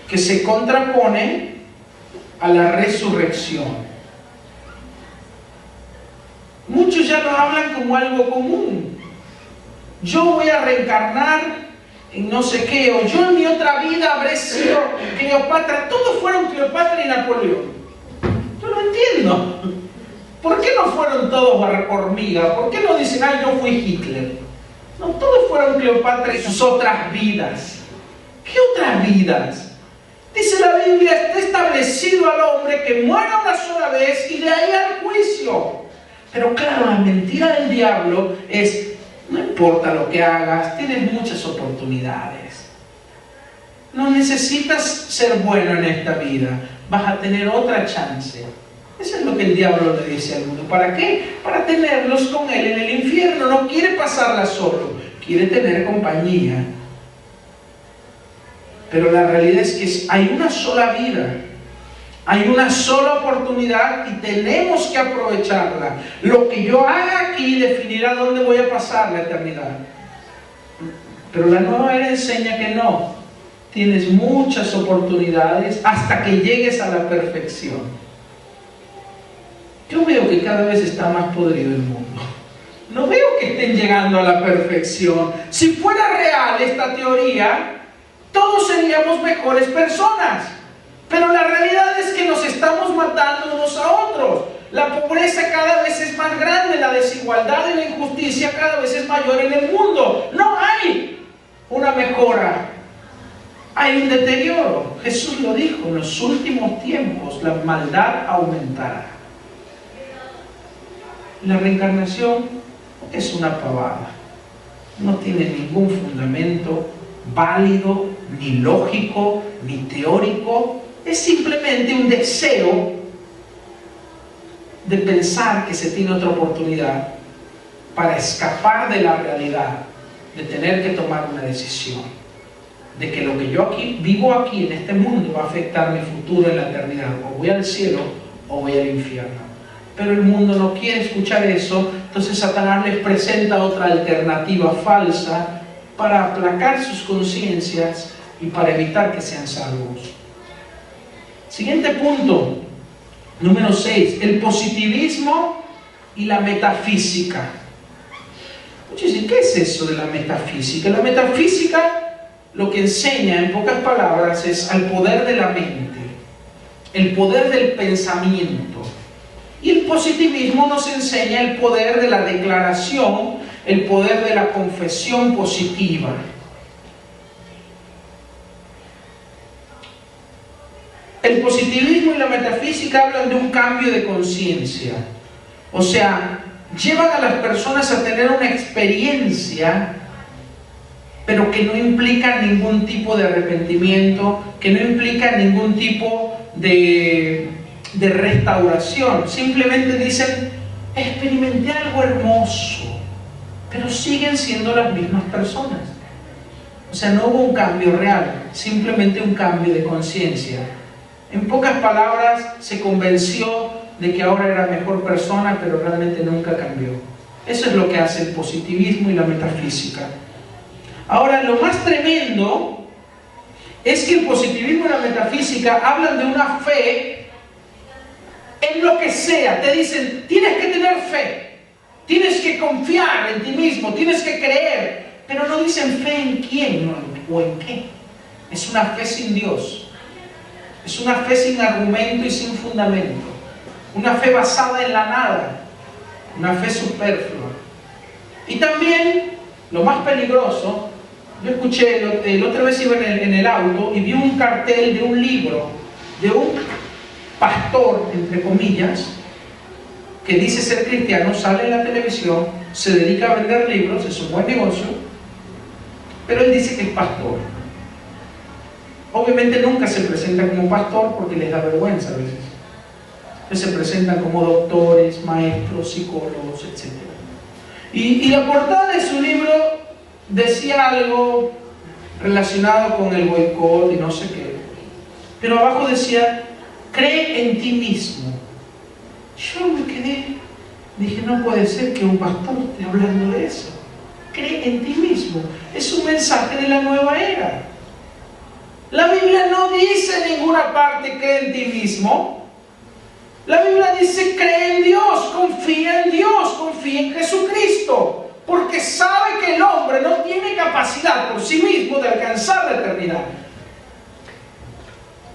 que se contrapone a la resurrección. Muchos ya lo hablan como algo común. Yo voy a reencarnar en no sé qué, o yo en mi otra vida habré sido Cleopatra. Todos fueron Cleopatra y Napoleón. Yo no entiendo. ¿Por qué no fueron todos hormigas? ¿Por qué no dicen, ay, yo fui Hitler? No, todos fueron Cleopatra y sus otras vidas. ¿Qué otras vidas? Dice la Biblia, está establecido al hombre que muera una sola vez y de ahí al juicio. Pero claro, la mentira del diablo es: no importa lo que hagas, tienes muchas oportunidades. No necesitas ser bueno en esta vida, vas a tener otra chance. Eso es lo que el diablo le dice al mundo. ¿Para qué? Para tenerlos con él en el infierno. No quiere pasarla solo, quiere tener compañía. Pero la realidad es que hay una sola vida, hay una sola oportunidad y tenemos que aprovecharla. Lo que yo haga aquí definirá dónde voy a pasar la eternidad. Pero la nueva era enseña que no. Tienes muchas oportunidades hasta que llegues a la perfección. Yo veo que cada vez está más podrido el mundo. No veo que estén llegando a la perfección. Si fuera real esta teoría, todos seríamos mejores personas. Pero la realidad es que nos estamos matando unos a otros. La pobreza cada vez es más grande, la desigualdad y la injusticia cada vez es mayor en el mundo. No hay una mejora, hay un deterioro. Jesús lo dijo, en los últimos tiempos la maldad aumentará. La reencarnación es una pavada. No tiene ningún fundamento válido, ni lógico, ni teórico. Es simplemente un deseo de pensar que se tiene otra oportunidad para escapar de la realidad, de tener que tomar una decisión, de que lo que yo vivo aquí en este mundo va a afectar mi futuro en la eternidad. O voy al cielo o voy al infierno. Pero el mundo no quiere escuchar eso, entonces Satanás les presenta otra alternativa falsa para aplacar sus conciencias y para evitar que sean salvos. Siguiente punto, número 6, el positivismo y la metafísica. Muchos dicen, ¿qué es eso de la metafísica? La metafísica lo que enseña, en pocas palabras, es al poder de la mente. el poder del pensamiento. Y el positivismo nos enseña el poder de la declaración, el poder de la confesión positiva. El positivismo y la metafísica hablan de un cambio de conciencia. O sea, llevan a las personas a tener una experiencia, pero que no implica ningún tipo de arrepentimiento, que no implica ningún tipo de restauración. Simplemente dicen, experimenté algo hermoso, pero siguen siendo las mismas personas. O sea, no hubo un cambio real, simplemente un cambio de conciencia. En pocas palabras, se convenció de que ahora era mejor persona, pero realmente nunca cambió. Eso es lo que hace el positivismo y la metafísica. Ahora, lo más tremendo es que el positivismo y la metafísica hablan de una fe en lo que sea. Te dicen, tienes que tener fe, tienes que confiar en ti mismo, tienes que creer, pero no dicen fe en quién o en qué. Es una fe sin Dios. Es una fe sin argumento y sin fundamento. Una fe basada en la nada. Una fe superflua. Y también, lo más peligroso, yo escuché, la otra vez iba en el auto y vi un cartel de un libro, de un pastor, entre comillas, que dice ser cristiano, sale en la televisión, se dedica a vender libros, es un buen negocio, pero él dice que es pastor. Obviamente nunca se presenta como pastor porque les da vergüenza a veces. Ellos se presentan como doctores, maestros, psicólogos, etc. Y la portada de su libro decía algo relacionado con el boicot y no sé qué. Pero abajo decía, cree en ti mismo. Yo me quedé, dije, no puede ser que un pastor esté hablando de eso. Cree en ti mismo. Es un mensaje de la nueva era. La Biblia no dice en ninguna parte cree en ti mismo. La Biblia dice cree en Dios, confía en Jesucristo, porque sabe que el hombre no tiene capacidad por sí mismo de alcanzar la eternidad.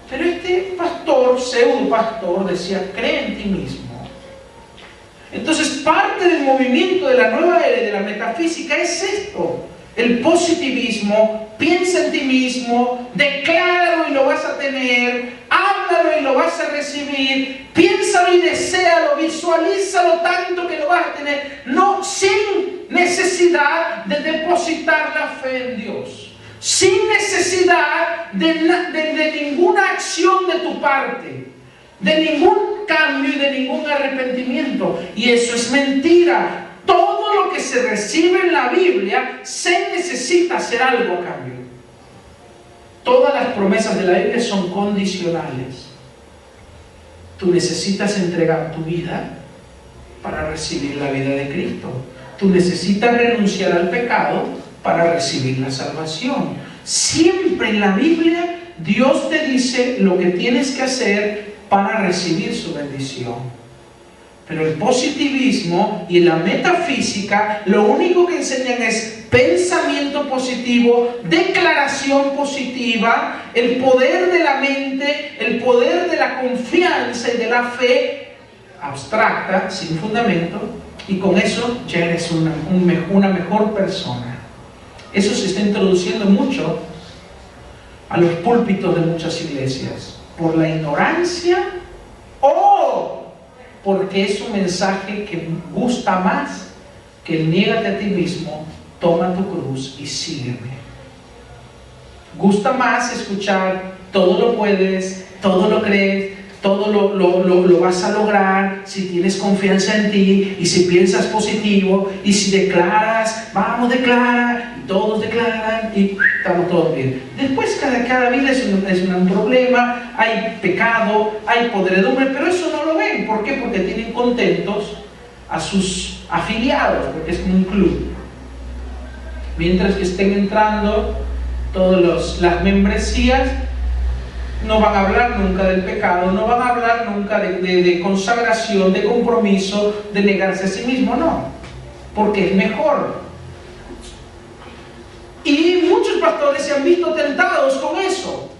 Pero este pastor, pseudo pastor, decía cree en ti mismo. Entonces parte del movimiento de la nueva era y de la metafísica es esto. El positivismo, piensa en ti mismo, decláralo y lo vas a tener, háblalo y lo vas a recibir, piénsalo y deséalo, visualízalo tanto que lo vas a tener, no, sin necesidad de depositar la fe en Dios, sin necesidad de ninguna acción de tu parte, de ningún cambio y de ningún arrepentimiento. Y eso es mentira. Todo lo que se recibe en la Biblia se necesita hacer algo a cambio. Todas las promesas de la Biblia son condicionales. Tú necesitas entregar tu vida para recibir la vida de Cristo. Tú necesitas renunciar al pecado para recibir la salvación. Siempre en la Biblia Dios te dice lo que tienes que hacer para recibir su bendición. Pero el positivismo y la metafísica lo único que enseñan es pensamiento positivo, declaración positiva, el poder de la mente, el poder de la confianza y de la fe abstracta, sin fundamento, y con eso ya eres una mejor persona. Eso se está introduciendo mucho a los púlpitos de muchas iglesias, por la ignorancia o porque es un mensaje que gusta más que el niégate a ti mismo, toma tu cruz y sígueme. Gusta más escuchar todo lo puedes, todo lo crees, todo lo vas a lograr si tienes confianza en ti y si piensas positivo y si declaras, vamos, declara, y todos declaran y estamos todos bien. Después cada vida es un problema, hay pecado, hay podredumbre, pero eso no lo ven. ¿Por qué? Porque tienen contentos a sus afiliados, porque es como un club. Mientras que estén entrando todas las membresías, no van a hablar nunca del pecado, no van a hablar nunca de consagración, de compromiso, de negarse a sí mismo, no, porque es mejor. Y muchos pastores se han visto tentados con eso.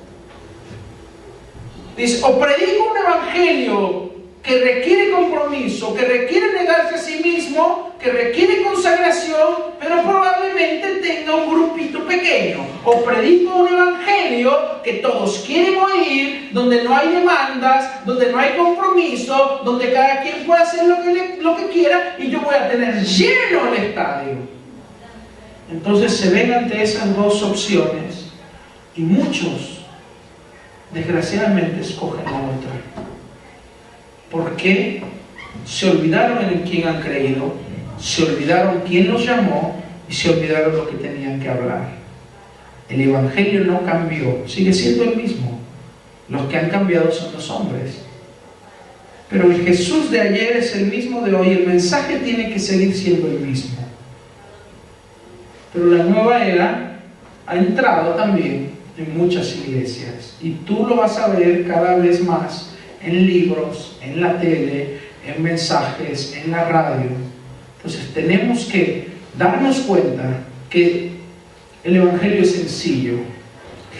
Dice, o predico un evangelio que requiere compromiso, que requiere negarse a sí mismo, que requiere consagración, pero probablemente tenga un grupito pequeño. O predico un evangelio que todos quieren oír, donde no hay demandas, donde no hay compromiso, donde cada quien puede hacer lo que quiera y yo voy a tener lleno el estadio. Entonces se ven ante esas dos opciones y muchos, desgraciadamente, escogen la otra. ¿Por qué? Se olvidaron en quién han creído, se olvidaron quién los llamó y se olvidaron lo que tenían que hablar. El evangelio no cambió, sigue siendo el mismo. Los que han cambiado son los hombres. Pero el Jesús de ayer es el mismo de hoy, el mensaje tiene que seguir siendo el mismo. Pero la nueva era ha entrado también en muchas iglesias y tú lo vas a ver cada vez más en libros, en la tele, en mensajes, en la radio. Entonces tenemos que darnos cuenta que el evangelio es sencillo.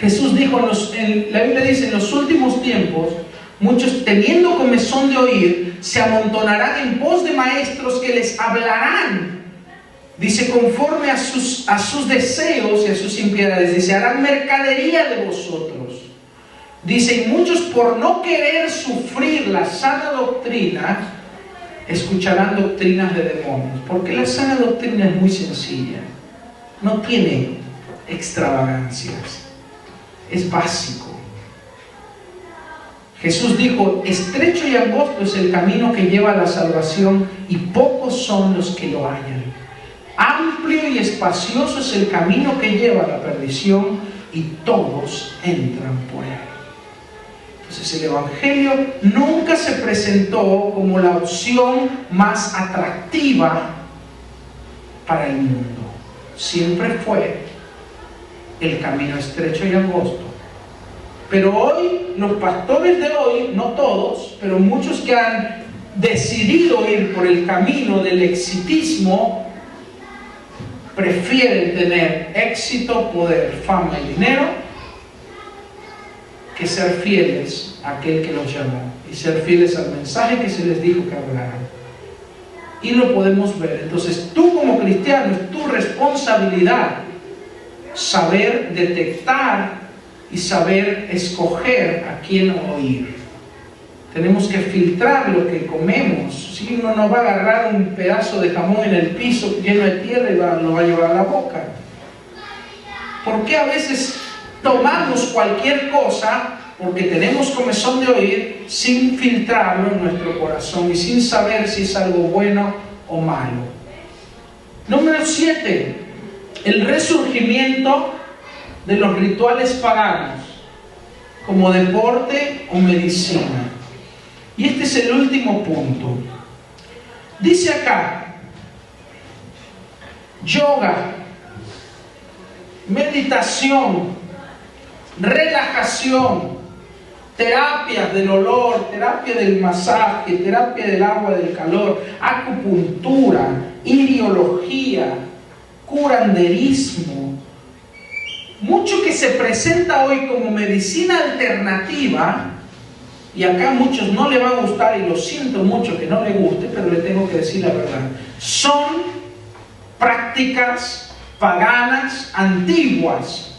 Jesús dijo, la Biblia dice, en los últimos tiempos, muchos teniendo comezón de oír, se amontonarán en pos de maestros que les hablarán. Dice, conforme a sus deseos y a sus impiedades. Dice, harán mercadería de vosotros. Dice, y muchos por no querer sufrir la sana doctrina, escucharán doctrinas de demonios. Porque la sana doctrina es muy sencilla. No tiene extravagancias. Es básico. Jesús dijo, estrecho y angosto es el camino que lleva a la salvación y pocos son los que lo hallan. Amplio y espacioso es el camino que lleva a la perdición y todos entran por él. Entonces el evangelio nunca se presentó como la opción más atractiva para el mundo. Siempre fue el camino estrecho y angosto. Pero hoy, los pastores de hoy, no todos, pero muchos que han decidido ir por el camino del exitismo, prefieren tener éxito, poder, fama y dinero que ser fieles a aquel que los llamó y ser fieles al mensaje que se les dijo que hablaran. Y lo podemos ver. Entonces tú como cristiano es tu responsabilidad saber detectar y saber escoger a quién oír. Tenemos que filtrar lo que comemos. Si uno no va a agarrar un pedazo de jamón en el piso lleno de tierra y lo va a llevar a la boca. ¿Por qué a veces tomamos cualquier cosa porque tenemos comezón de oír sin filtrarlo en nuestro corazón y sin saber si es algo bueno o malo? Número 7. El resurgimiento de los rituales paganos como deporte o medicina. Y este es el último punto. Dice acá, yoga, meditación, relajación, terapias del olor, terapia del masaje, terapia del agua del calor, acupuntura, iriología, curanderismo. Mucho que se presenta hoy como medicina alternativa, y acá a muchos no le va a gustar y lo siento mucho que no le guste, pero le tengo que decir la verdad, son prácticas paganas antiguas,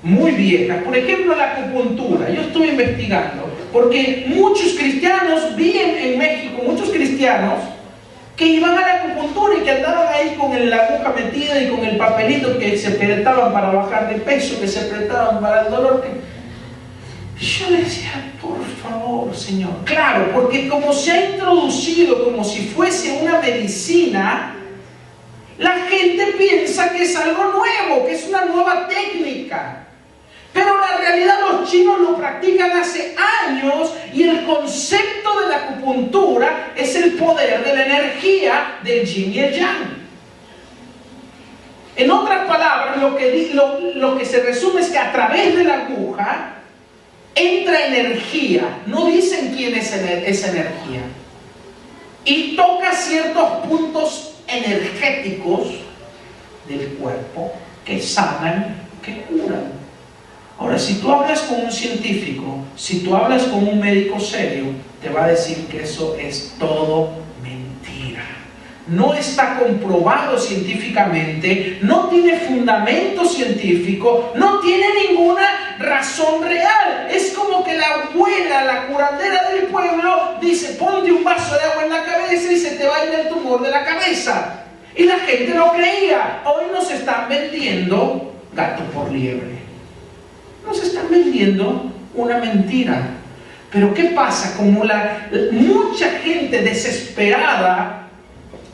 muy viejas. Por ejemplo, la acupuntura. Yo estuve investigando, porque muchos cristianos, vi en México, muchos cristianos que iban a la acupuntura y que andaban ahí con la aguja metida y con el papelito que se apretaban para bajar de peso, que se apretaban para el dolor. Yo le decía, por favor, Señor. Claro, porque como se ha introducido como si fuese una medicina, la gente piensa que es algo nuevo, que es una nueva técnica. Pero la realidad los chinos lo practican hace años y el concepto de la acupuntura es el poder de la energía del yin y el yang. En otras palabras, lo que se resume es que a través de la aguja entra energía. No dicen quién es esa energía. Y toca ciertos puntos energéticos del cuerpo que sanan, que curan. Ahora, si tú hablas con un científico, si tú hablas con un médico serio, te va a decir que eso es todo mentira. No está comprobado científicamente, no tiene fundamento científico, no tiene ninguna razón real. Es como que la abuela, la curandera del pueblo, dice: ponte un vaso de agua en la cabeza y se te va a ir el tumor de la cabeza. Y la gente lo creía. Hoy nos están vendiendo gato por liebre. Nos están vendiendo una mentira. Pero ¿qué pasa? Como mucha gente desesperada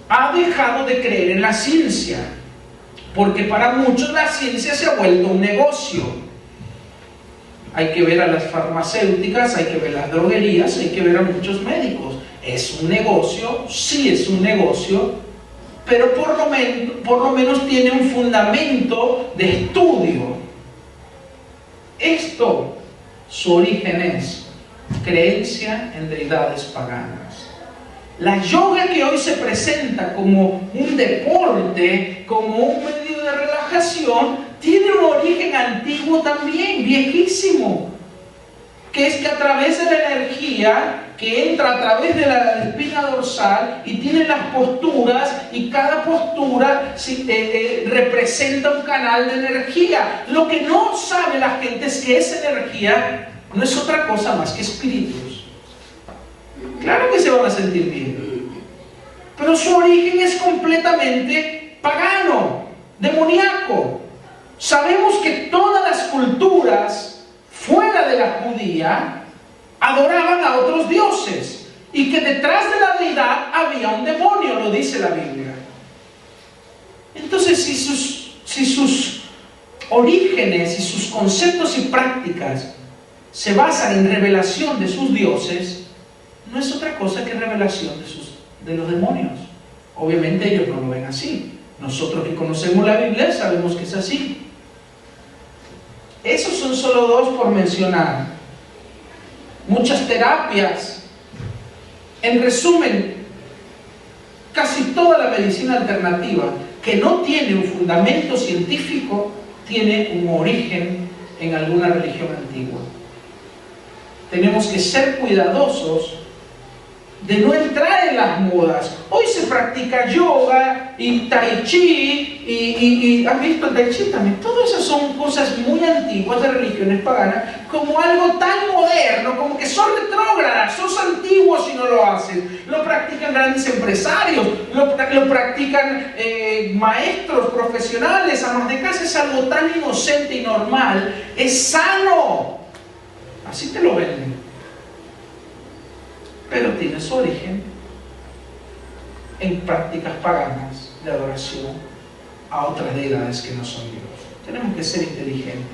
ha dejado de creer en la ciencia, porque para muchos la ciencia se ha vuelto un negocio. Hay que ver a las farmacéuticas, hay que ver las droguerías, hay que ver a muchos médicos. ¿Es un negocio? Sí, es un negocio, pero por lo menos tiene un fundamento de estudio. Esto, su origen es creencia en deidades paganas. La yoga, que hoy se presenta como un deporte, como un medio de relajación, tiene un origen antiguo también, viejísimo, que es que a través de la energía que entra a través de la espina dorsal y tiene las posturas, y cada postura representa un canal de energía. Lo que no sabe la gente es que esa energía no es otra cosa más que espíritus. Claro que se van a sentir bien, pero su origen es completamente pagano, demoníaco. Sabemos que todas las culturas fuera de la judía adoraban a otros dioses, y que detrás de la deidad había un demonio, lo dice la Biblia. Entonces, si sus orígenes y sus conceptos y prácticas se basan en revelación de sus dioses, no es otra cosa que revelación de los demonios. Obviamente ellos no lo ven así. Nosotros que conocemos la Biblia sabemos que es así. Esos son solo dos por mencionar. Muchas terapias. En resumen, casi toda la medicina alternativa que no tiene un fundamento científico tiene un origen en alguna religión antigua. Tenemos que ser cuidadosos de no entrar en las modas. Hoy se practica yoga y tai chi y ¿han visto el tai chi también? Todas esas son cosas muy antiguas de religiones paganas, como algo tan moderno, como que son retrógradas, sos antiguos si no lo hacen. Lo practican grandes empresarios, lo practican maestros profesionales, amas de casa. Es algo tan inocente y normal, es sano, así te lo venden. Pero tiene su origen en prácticas paganas de adoración a otras deidades que no son Dios. Tenemos que ser inteligentes.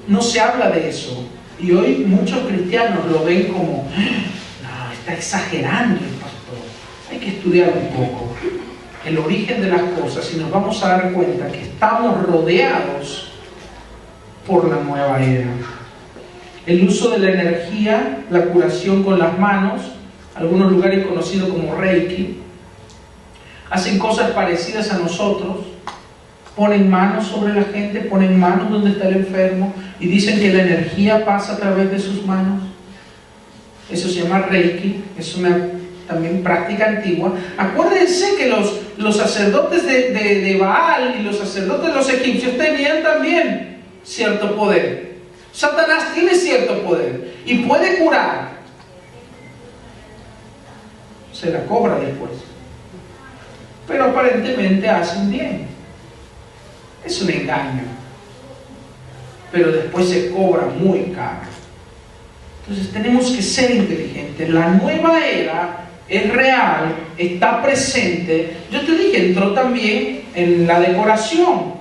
No se habla de eso, y hoy muchos cristianos lo ven como: no, está exagerando el pastor. Hay que estudiar un poco el origen de las cosas y nos vamos a dar cuenta que estamos rodeados por la nueva era. El uso de la energía, la curación con las manos, algunos lugares conocidos como Reiki, hacen cosas parecidas a nosotros. Ponen manos sobre la gente, ponen manos donde está el enfermo y dicen que la energía pasa a través de sus manos. Eso se llama Reiki, es una también práctica antigua. Acuérdense que los sacerdotes de Baal y los sacerdotes de los egipcios tenían también cierto poder. Satanás tiene cierto poder y puede curar. Se la cobra después, pero aparentemente hacen bien. Es un engaño, pero después se cobra muy caro. Entonces tenemos que ser inteligentes. La nueva era es real, está presente. Yo te dije, entró también en la decoración,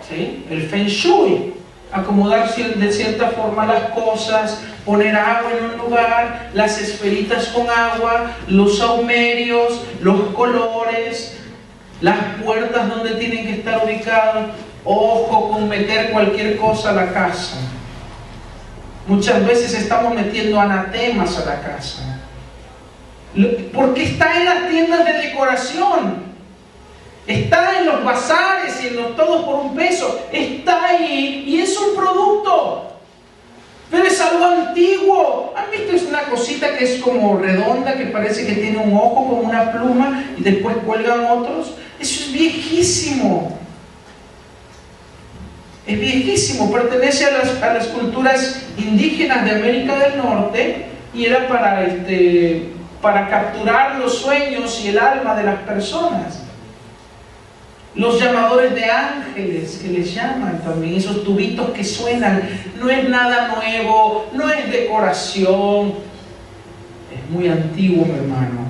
¿sí? El Feng Shui, acomodar de cierta forma las cosas, poner agua en un lugar, las esferitas con agua, los saumerios, los colores, las puertas donde tienen que estar ubicados. Ojo con meter cualquier cosa a la casa. Muchas veces estamos metiendo anatemas a la casa, porque está en las tiendas de decoración. Está en los bazares y en los todos por un peso. Está ahí y es un producto. Pero es algo antiguo. ¿Han visto? Es una cosita que es como redonda, que parece que tiene un ojo como una pluma y después cuelgan otros. Eso es viejísimo. Es viejísimo. Pertenece a las culturas indígenas de América del Norte y era para capturar los sueños y el alma de las personas. Los llamadores de ángeles, que les llaman también, esos tubitos que suenan, no es nada nuevo, no es decoración, es muy antiguo, mi hermano.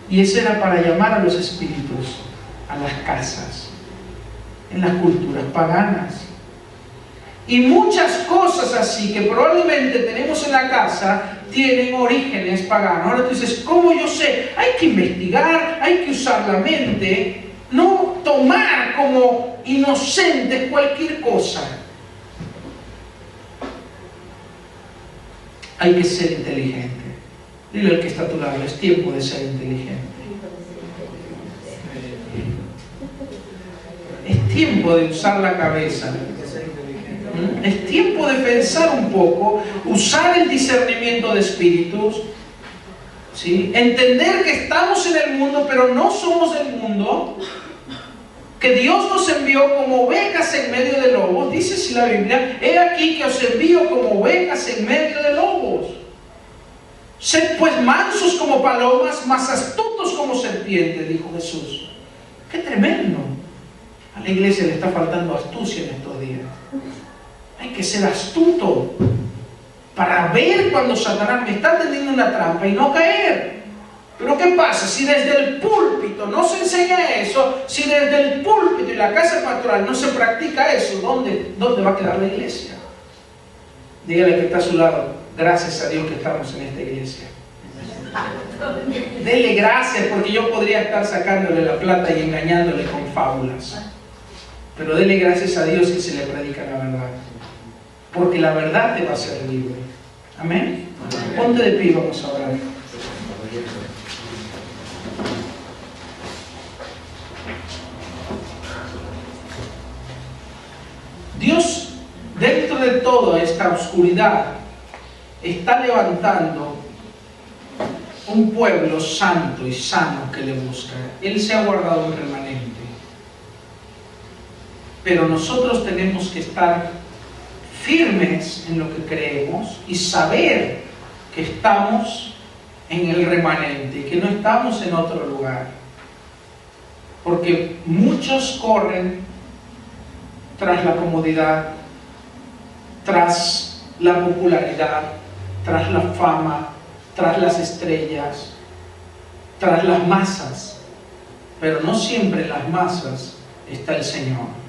Y eso era para llamar a los espíritus a las casas, en las culturas paganas. Y muchas cosas así que probablemente tenemos en la casa tienen orígenes paganos. Ahora tú dices, ¿cómo yo sé? Hay que investigar, hay que usar la mente. No tomar como inocente cualquier cosa. Hay que ser inteligente. Dile al que está a tu lado, es tiempo de ser inteligente. Es tiempo de usar la cabeza. Es tiempo de pensar un poco, usar el discernimiento de espíritus, ¿sí? Entender que estamos en el mundo, pero no somos del mundo, que Dios nos envió como ovejas en medio de lobos. Dice así la Biblia: he aquí que os envío como ovejas en medio de lobos. Sed pues mansos como palomas, mas astutos como serpientes, dijo Jesús. ¡Qué tremendo! A la iglesia le está faltando astucia en estos días. Hay que ser astuto para ver cuando Satanás me está tendiendo una trampa y no caer. Pero ¿qué pasa? Si desde el púlpito no se enseña eso, si desde el púlpito y la casa pastoral no se practica eso, ¿dónde va a quedar la iglesia? Dígale que está a su lado: gracias a Dios que estamos en esta iglesia. Dele gracias, porque yo podría estar sacándole la plata y engañándole con fábulas. Pero dele gracias a Dios que se le predica la verdad, porque la verdad te va a hacer libre. Amén. Ponte de pie, vamos a orar. Dios, dentro de toda esta oscuridad, está levantando un pueblo santo y sano que le busca. Él se ha guardado un remanente. Pero nosotros tenemos que estar firmes en lo que creemos y saber que estamos en el remanente y que no estamos en otro lugar. Porque muchos corren tras la comodidad, tras la popularidad, tras la fama, tras las estrellas, tras las masas. Pero no siempre en las masas está el Señor.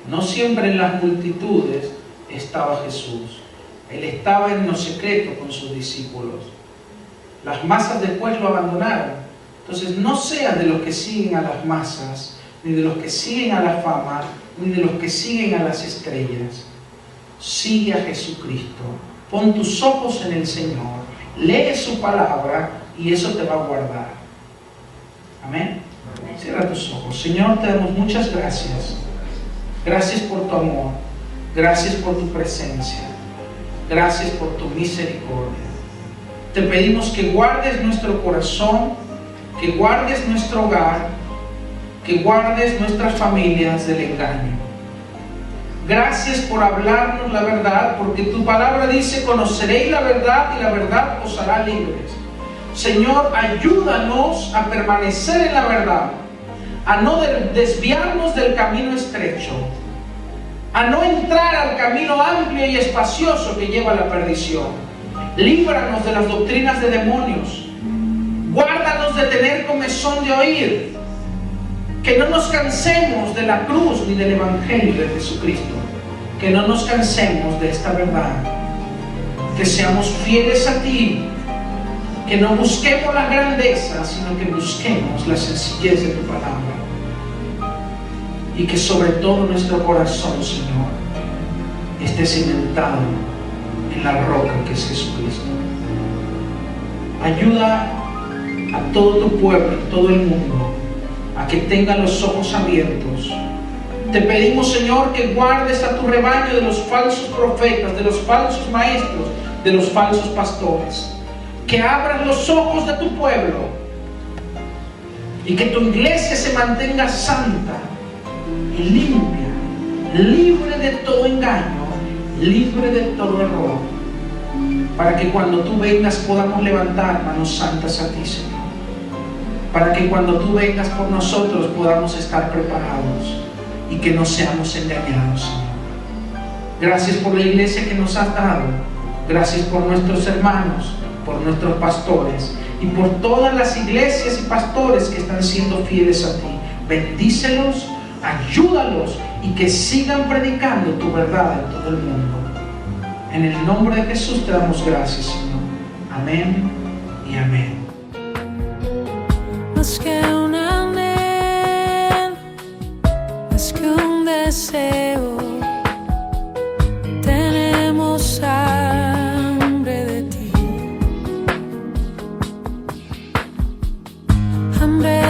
No siempre en las multitudes estaba Jesús. Él estaba en lo secreto con sus discípulos. Las masas después lo abandonaron. Entonces no seas de los que siguen a las masas, ni de los que siguen a la fama, ni de los que siguen a las estrellas. Sigue a Jesucristo. Pon tus ojos en el Señor. Lee su palabra y eso te va a guardar. Amén. Cierra tus ojos. Señor, te damos muchas gracias. Gracias por tu amor. Gracias por tu presencia. Gracias por tu misericordia. Te pedimos que guardes nuestro corazón, que guardes nuestro hogar, que guardes nuestras familias del engaño. Gracias por hablarnos la verdad, porque tu palabra dice: conoceréis la verdad y la verdad os hará libres. Señor, ayúdanos a permanecer en la verdad, a no desviarnos del camino estrecho, a no entrar al camino amplio y espacioso que lleva a la perdición. Líbranos de las doctrinas de demonios. Guárdanos de tener comezón de oír. Que no nos cansemos de la cruz ni del Evangelio de Jesucristo. Que no nos cansemos de esta verdad. Que seamos fieles a ti. Que no busquemos la grandeza, sino que busquemos la sencillez de tu palabra. Y que sobre todo nuestro corazón, Señor, esté cimentado en la roca que es Jesucristo. Ayuda a todo tu pueblo, en todo el mundo, a que tengan los ojos abiertos. Te pedimos, Señor, que guardes a tu rebaño de los falsos profetas, de los falsos maestros, de los falsos pastores. Que abras los ojos de tu pueblo y que tu iglesia se mantenga santa y limpia, libre de todo engaño, libre de todo error, para que cuando tú vengas podamos levantar manos santas a ti, Señor. Para que cuando tú vengas por nosotros podamos estar preparados y que no seamos engañados, Señor. Gracias por la iglesia que nos has dado. Gracias por nuestros hermanos, por nuestros pastores y por todas las iglesias y pastores que están siendo fieles a ti. Bendícelos, ayúdalos y que sigan predicando tu verdad en todo el mundo. En el nombre de Jesús te damos gracias, Señor. Amén y amén. Más que un anhelo, más que un deseo, tenemos hambre de ti, hambre